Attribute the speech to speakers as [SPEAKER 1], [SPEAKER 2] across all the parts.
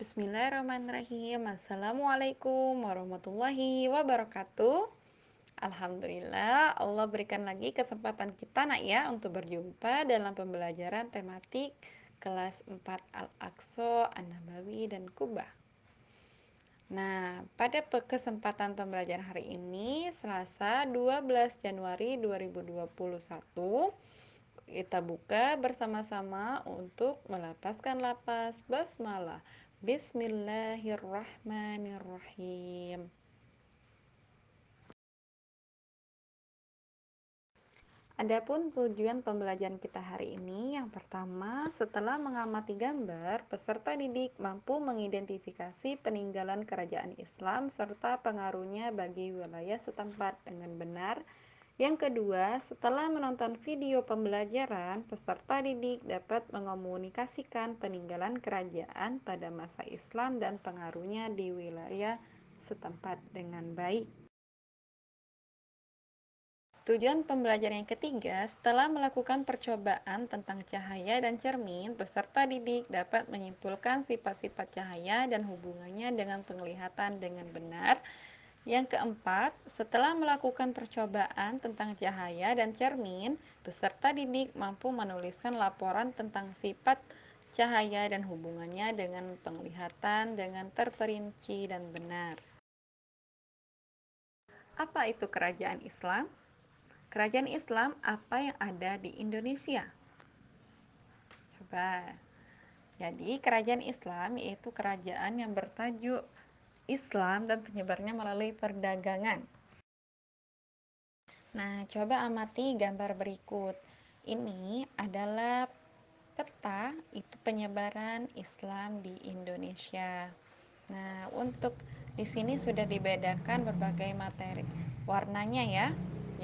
[SPEAKER 1] Bismillahirrahmanirrahim. Assalamualaikum warahmatullahi wabarakatuh. Alhamdulillah, Allah berikan lagi kesempatan kita nak ya untuk berjumpa dalam pembelajaran tematik kelas 4 Al-Aqsa, An-Nabawi, dan Kuba. Nah, pada kesempatan pembelajaran hari ini, Selasa 12 Januari 2021, kita buka bersama-sama untuk melafazkan lafaz basmalah. Bismillahirrahmanirrahim. Adapun tujuan pembelajaran kita hari ini, yang pertama, setelah mengamati gambar, peserta didik mampu mengidentifikasi peninggalan kerajaan Islam serta pengaruhnya bagi wilayah setempat dengan benar. Yang kedua, setelah menonton video pembelajaran, peserta didik dapat mengomunikasikan peninggalan kerajaan pada masa Islam dan pengaruhnya di wilayah setempat dengan baik. Tujuan pembelajaran yang ketiga, setelah melakukan percobaan tentang cahaya dan cermin, peserta didik dapat menyimpulkan sifat-sifat cahaya dan hubungannya dengan penglihatan dengan benar. Yang keempat, setelah melakukan percobaan tentang cahaya dan cermin, peserta didik mampu menuliskan laporan tentang sifat cahaya dan hubungannya dengan penglihatan dengan terperinci dan benar. Apa itu kerajaan Islam? Kerajaan Islam apa yang ada di Indonesia? Coba. Jadi, kerajaan Islam yaitu kerajaan yang bertajuk Islam dan penyebarnya melalui perdagangan. Nah, coba amati gambar berikut. Ini adalah peta itu penyebaran Islam di Indonesia. Nah, untuk di sini sudah dibedakan berbagai materi warnanya ya.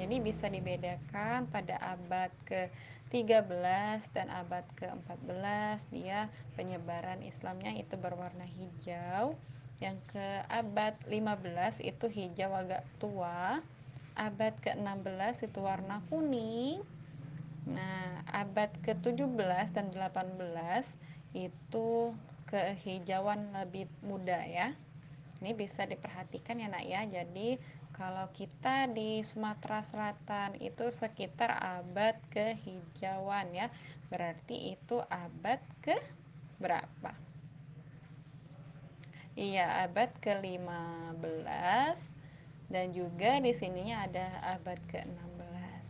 [SPEAKER 1] Jadi bisa dibedakan pada abad ke-13 dan abad ke-14 dia penyebaran Islamnya itu berwarna hijau. Yang ke abad 15 itu hijau agak tua. Abad ke-16 itu warna kuning. Nah, abad ke-17 dan 18 itu kehijauan lebih muda ya. Ini bisa diperhatikan ya nak ya. Jadi kalau kita di Sumatera Selatan itu sekitar abad kehijauan ya. Berarti itu abad ke berapa? Iya, abad ke-15 dan juga di sininya ada abad ke-16.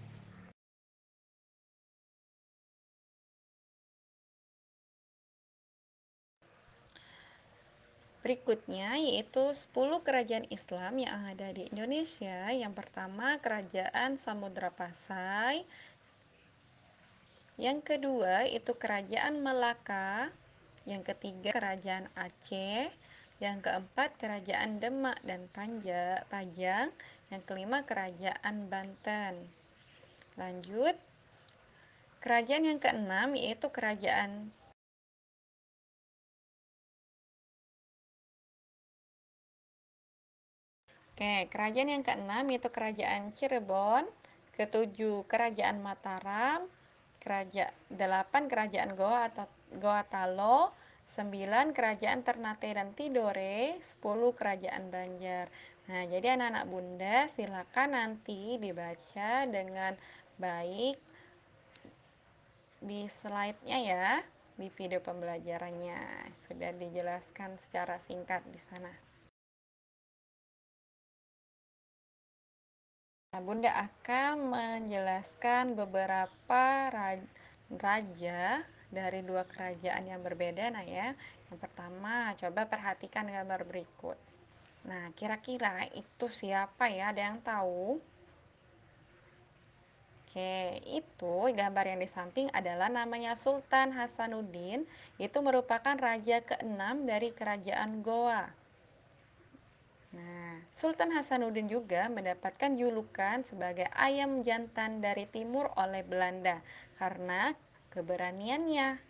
[SPEAKER 1] Berikutnya yaitu 10 kerajaan Islam yang ada di Indonesia. Yang pertama Kerajaan Samudra Pasai. Yang kedua itu Kerajaan Melaka. Yang ketiga Kerajaan Aceh. Yang keempat Kerajaan Demak dan Pajang. Yang kelima Kerajaan Banten. Lanjut. Kerajaan yang keenam yaitu Kerajaan kerajaan yang keenam yaitu Kerajaan Cirebon, ketujuh Kerajaan Mataram, delapan Kerajaan Goa atau Goa Talo, 9 Kerajaan Ternate dan Tidore, 10 Kerajaan Banjar. Nah, jadi anak-anak Bunda silakan nanti dibaca dengan baik di slide-nya ya, di video pembelajarannya. Sudah dijelaskan secara singkat di sana. Nah, Bunda akan menjelaskan beberapa raja dari dua kerajaan yang berbeda. Nah ya, yang pertama coba perhatikan gambar berikut. Nah, kira-kira itu siapa ya? Ada yang tahu? Oke, itu gambar yang di samping adalah namanya Sultan Hasanuddin. Itu merupakan raja ke-6 dari kerajaan Goa. Nah, Sultan Hasanuddin juga mendapatkan julukan sebagai ayam jantan dari timur oleh Belanda karena keberaniannya.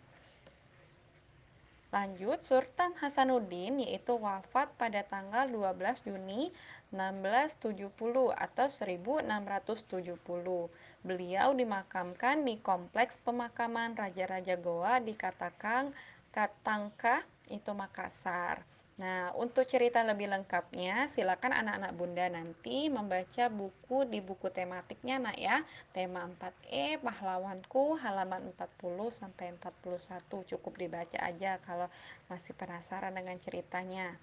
[SPEAKER 1] Lanjut, Sultan Hasanuddin yaitu wafat pada tanggal 12 Juni 1670 atau 1670. Beliau dimakamkan di kompleks pemakaman Raja-Raja Goa di Katangka, itu Makassar. Nah, untuk cerita lebih lengkapnya, silakan anak-anak Bunda nanti membaca buku di buku tematiknya, nak ya. Tema 4E, Pahlawanku, halaman 40 sampai 41. Cukup dibaca aja kalau masih penasaran dengan ceritanya.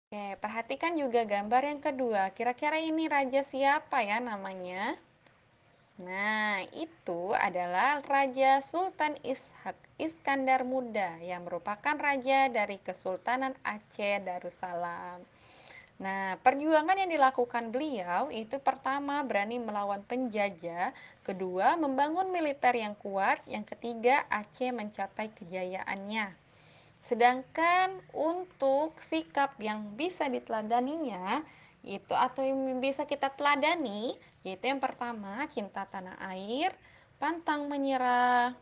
[SPEAKER 1] Oke, perhatikan juga gambar yang kedua. Kira-kira ini raja siapa ya namanya? Nah, itu adalah Raja Sultan Ishak Iskandar Muda yang merupakan raja dari Kesultanan Aceh Darussalam. Nah, perjuangan yang dilakukan beliau itu pertama berani melawan penjajah, kedua membangun militer yang kuat, yang ketiga Aceh mencapai kejayaannya. Sedangkan untuk sikap yang bisa diteladaninya itu atau yang bisa kita teladani yaitu yang pertama cinta tanah air, pantang menyerah,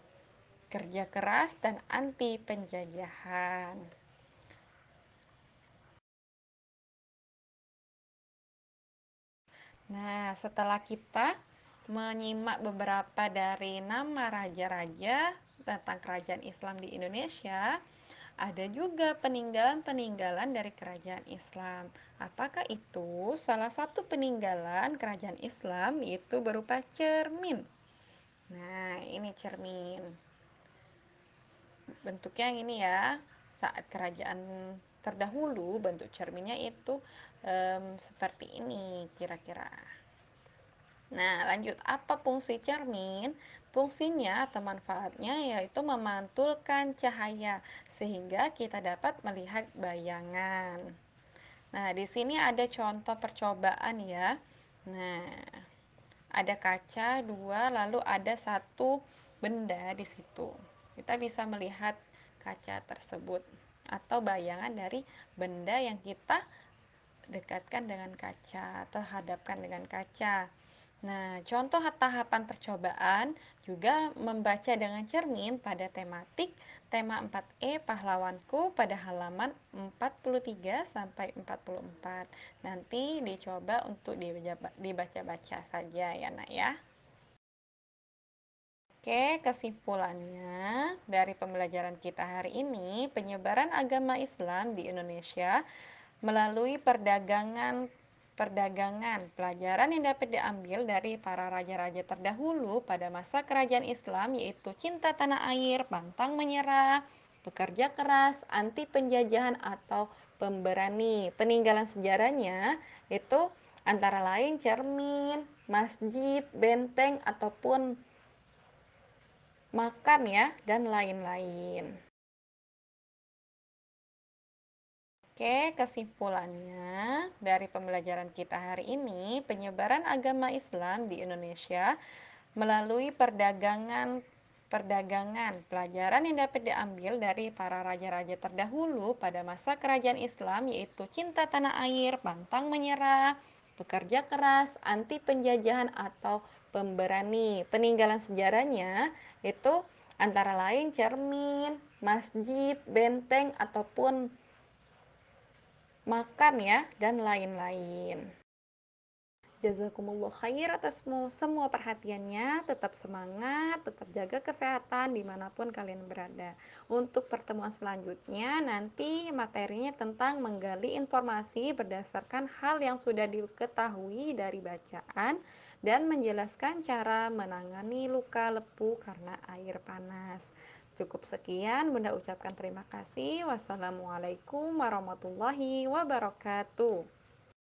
[SPEAKER 1] kerja keras dan anti penjajahan. Nah, setelah kita menyimak beberapa dari nama raja-raja tentang kerajaan Islam di Indonesia, ada juga peninggalan-peninggalan dari kerajaan Islam. Apakah itu? Salah satu peninggalan kerajaan Islam itu berupa cermin. Nah, ini cermin. Bentuknya ini ya, saat kerajaan terdahulu bentuk cerminnya itu seperti ini kira-kira. Nah, lanjut. Apa fungsi cermin? Fungsinya atau manfaatnya yaitu memantulkan cahaya sehingga kita dapat melihat bayangan. Nah, di sini ada contoh percobaan ya. Nah, ada kaca dua, lalu ada satu benda di situ. Kita bisa melihat kaca tersebut atau bayangan dari benda yang kita dekatkan dengan kaca atau hadapkan dengan kaca. Nah, contoh tahapan percobaan juga membaca dengan cermin pada tematik tema 4E Pahlawanku pada halaman 43 sampai 44. Nanti dicoba untuk dibaca-baca saja ya, Nak ya. Oke, kesimpulannya dari pembelajaran kita hari ini, penyebaran agama Islam di Indonesia melalui perdagangan, pelajaran yang dapat diambil dari para raja-raja terdahulu pada masa kerajaan Islam yaitu cinta tanah air, pantang menyerah, bekerja keras, anti penjajahan atau pemberani. Peninggalan sejarahnya itu antara lain cermin, masjid, benteng ataupun makam ya dan lain-lain. Oke, kesimpulannya dari pembelajaran kita hari ini, penyebaran agama Islam di Indonesia melalui perdagangan, pelajaran yang dapat diambil dari para raja-raja terdahulu pada masa kerajaan Islam yaitu cinta tanah air, pantang menyerah, bekerja keras, anti penjajahan atau pemberani. Peninggalan sejarahnya itu antara lain cermin, masjid, benteng ataupun makam ya dan lain-lain. Jazakumullah khair atas semua perhatiannya. Tetap semangat, tetap jaga kesehatan dimanapun kalian berada. Untuk pertemuan selanjutnya nanti materinya tentang menggali informasi berdasarkan hal yang sudah diketahui dari bacaan dan menjelaskan cara menangani luka lepu karena air panas. Cukup sekian, Bunda ucapkan terima kasih. Wassalamualaikum warahmatullahi wabarakatuh.